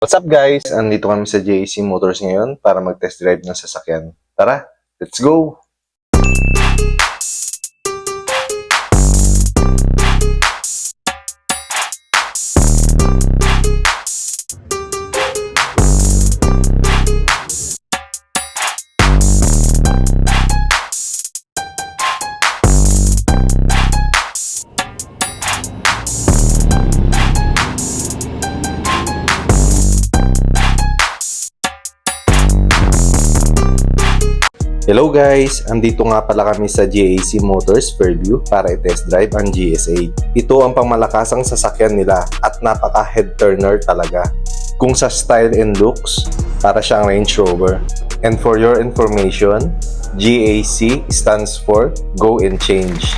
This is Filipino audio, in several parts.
What's up guys? Andito kami sa JAC Motors ngayon para mag-test drive ng sasakyan. Tara, let's go! Hello guys! Andito nga pala kami sa JAC Motors Fairview para i-test drive ang GS8. Ito ang pangmalakasang sasakyan nila at napaka-head turner talaga. Kung sa style and looks, para siyang Range Rover. And for your information, GAC stands for Go and Change.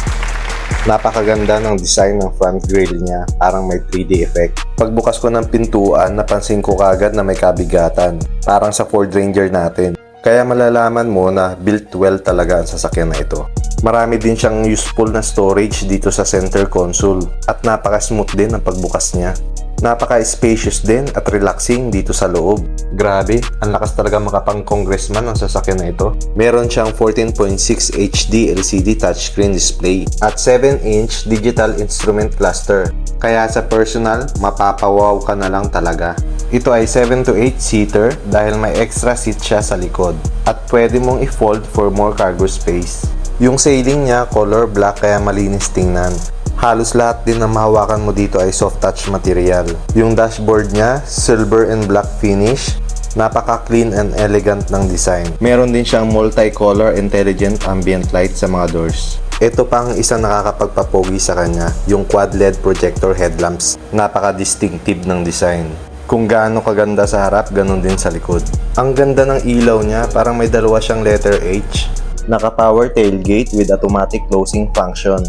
Napakaganda ng design ng front grille niya, parang may 3D effect. Pagbukas ko ng pintuan, napansin ko kagad na may kabigatan, parang sa Ford Ranger natin. Kaya malalaman mo na built well talaga ang sasakyan na ito. Marami din siyang useful na storage dito sa center console at napaka-smooth din ang pagbukas niya. Napaka-spacious din at relaxing dito sa loob. Grabe, ang lakas talaga makapang congressman ang sasakyan na ito. Meron siyang 14.6 HD LCD touchscreen display at 7-inch digital instrument cluster. Kaya sa personal, mapapawaw ka na lang talaga. Ito ay 7 to 8 seater dahil may extra seat siya sa likod at pwede mong i-fold for more cargo space. Yung sailing niya color black kaya malinis tingnan. Halos lahat din na mahawakan mo dito ay soft touch material. Yung dashboard niya, silver and black finish. Napaka-clean and elegant ng design. Meron din siyang multicolor intelligent ambient light sa mga doors. Ito pang isang nakakapagpapogi sa kanya, yung quad LED projector headlamps. Napaka-distinctive ng design. Kung gaano kaganda sa harap, ganun din sa likod. Ang ganda ng ilaw niya, parang may dalawa siyang letter H. Naka-power tailgate with automatic closing function.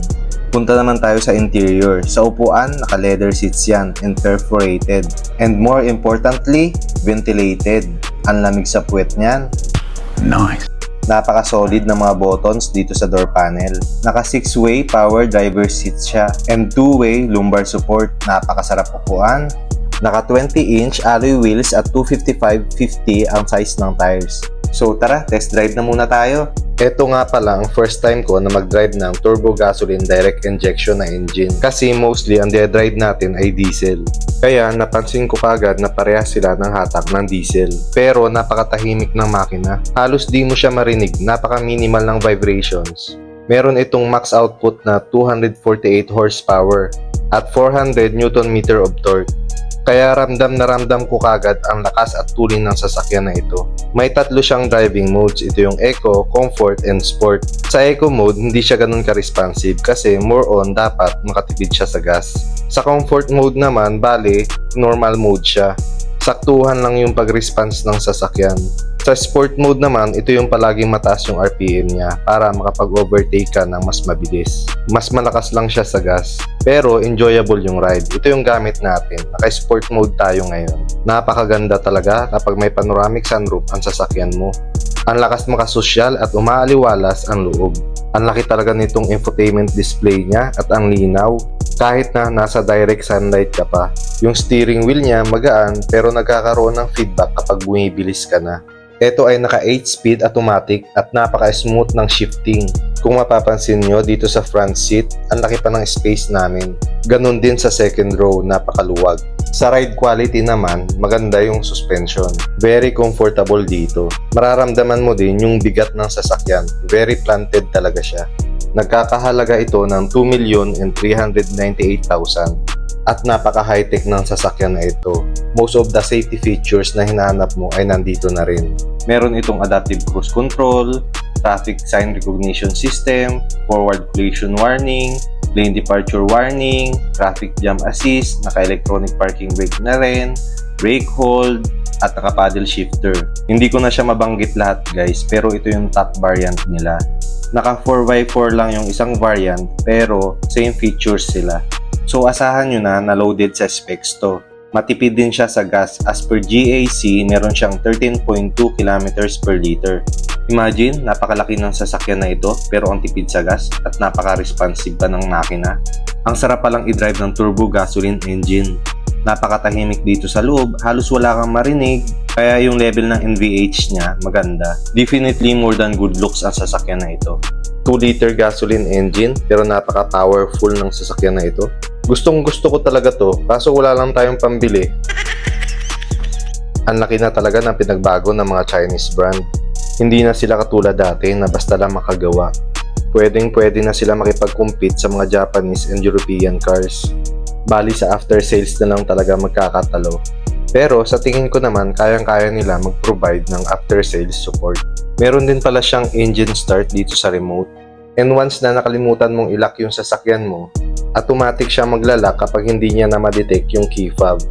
Punta naman tayo sa interior. Sa upuan, naka-leather seats yan and perforated. And more importantly, ventilated. Ang lamig sa puwet niyan. Nice. Napaka-solid na mga buttons dito sa door panel. Naka 6-way power driver seat siya and 2-way lumbar support. Napakasarap upuan. Naka 20-inch alloy wheels at 255/50 ang size ng tires. So tara, test drive na muna tayo. Ito nga pala ang first time ko na mag-drive ng turbo gasoline direct injection na engine. Kasi mostly ang drive natin ay diesel. Kaya napansin ko kagad na parehas sila ng hatak ng diesel. Pero napakatahimik ng makina. Halos di mo siya marinig, napaka-minimal ng vibrations. Meron itong max output na 248 horsepower at 400 Nm of torque. Kaya ramdam na ramdam ko kagad ang lakas at tuling ng sasakyan na ito. May tatlo siyang driving modes. Ito yung Eco, Comfort, and Sport. Sa Eco mode, hindi siya ganun ka-responsive kasi more on dapat makatipid siya sa gas. Sa Comfort mode naman, bale, normal mode siya. Saktuhan lang yung pag-response ng sasakyan. Sa Sport mode naman, ito yung palaging mataas yung RPM niya para makapag-overtake ka ng mas mabilis. Mas malakas lang siya sa gas, pero enjoyable yung ride. Ito yung gamit natin. Naka-Sport mode tayo ngayon. Napakaganda talaga kapag may panoramic sunroof ang sasakyan mo. Ang lakas makasosyal at umaaliwalas ang loob. Ang laki talaga nitong infotainment display niya at ang linaw. Kahit na nasa direct sunlight ka pa. Yung steering wheel niya magaan pero nagkakaroon ng feedback kapag bumibilis ka na. Ito ay naka 8-speed automatic at napaka-smooth ng shifting. Kung mapapansin nyo dito sa front seat, ang laki pa ng space namin. Ganon din sa second row, napakaluwag. Sa ride quality naman, maganda yung suspension. Very comfortable dito. Mararamdaman mo din yung bigat ng sasakyan. Very planted talaga siya. Nagkakahalaga ito ng 2,398,000 at napaka-high-tech ng sasakyan na ito. Most of the safety features na hinahanap mo ay nandito na rin. Meron itong adaptive cruise control, traffic sign recognition system, forward collision warning, lane departure warning, traffic jam assist, naka-electronic parking brake na rin, brake hold, at naka-paddle shifter. Hindi ko na siya mabanggit lahat guys, pero ito yung top variant nila. Naka 4x4 lang yung isang variant, pero same features sila. So asahan nyo na loaded sa specs to. Matipid din siya sa gas. As per GAC, meron siyang 13.2 km per liter. Imagine, napakalaki ng sasakyan na ito pero ang tipid sa gas at napaka-responsive pa ng makina. Ang sarap palang i-drive ng turbo gasoline engine. Napakatahimik dito sa loob, halos wala kang marinig, kaya yung level ng NVH niya maganda. Definitely more than good looks ang sasakyan na ito. 2-liter gasoline engine pero napaka-powerful ng sasakyan na ito. Gustong gusto ko talaga to, kaso wala lang tayong pambili. Ang laki na talaga ng pinagbago ng mga Chinese brand. Hindi na sila katulad dati na basta lang makagawa. Pwedeng-pwede na sila makipag-compete sa mga Japanese and European cars. Bali sa after sales na lang talaga magkakatalo. Pero sa tingin ko naman, kayang-kaya nila mag-provide ng after sales support. Meron din pala siyang engine start dito sa remote. And once na nakalimutan mong ilock yung sasakyan mo, automatic siya maglalak kapag hindi niya na ma-detect yung key fob.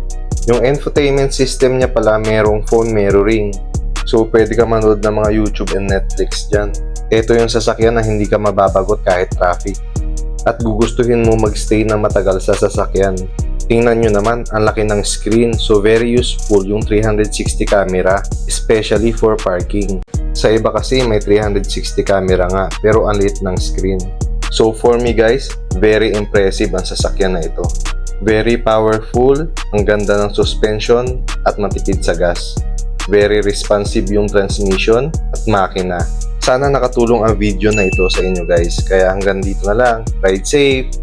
Yung infotainment system niya pala merong phone mirroring. So pwede ka manood ng mga YouTube and Netflix dyan. Ito yung sasakyan na hindi ka mababagot kahit traffic. At gugustuhin mo magstay na matagal sa sasakyan. Tingnan nyo naman, ang laki ng screen, so very useful yung 360 camera, especially for parking. Sa iba kasi may 360 camera nga, pero ang liit ng screen. So for me guys, very impressive ang sasakyan na ito. Very powerful, ang ganda ng suspension at matipid sa gas. Very responsive yung transmission at makina. Sana nakatulong ang video na ito sa inyo guys. Kaya hanggang dito na lang. Ride safe!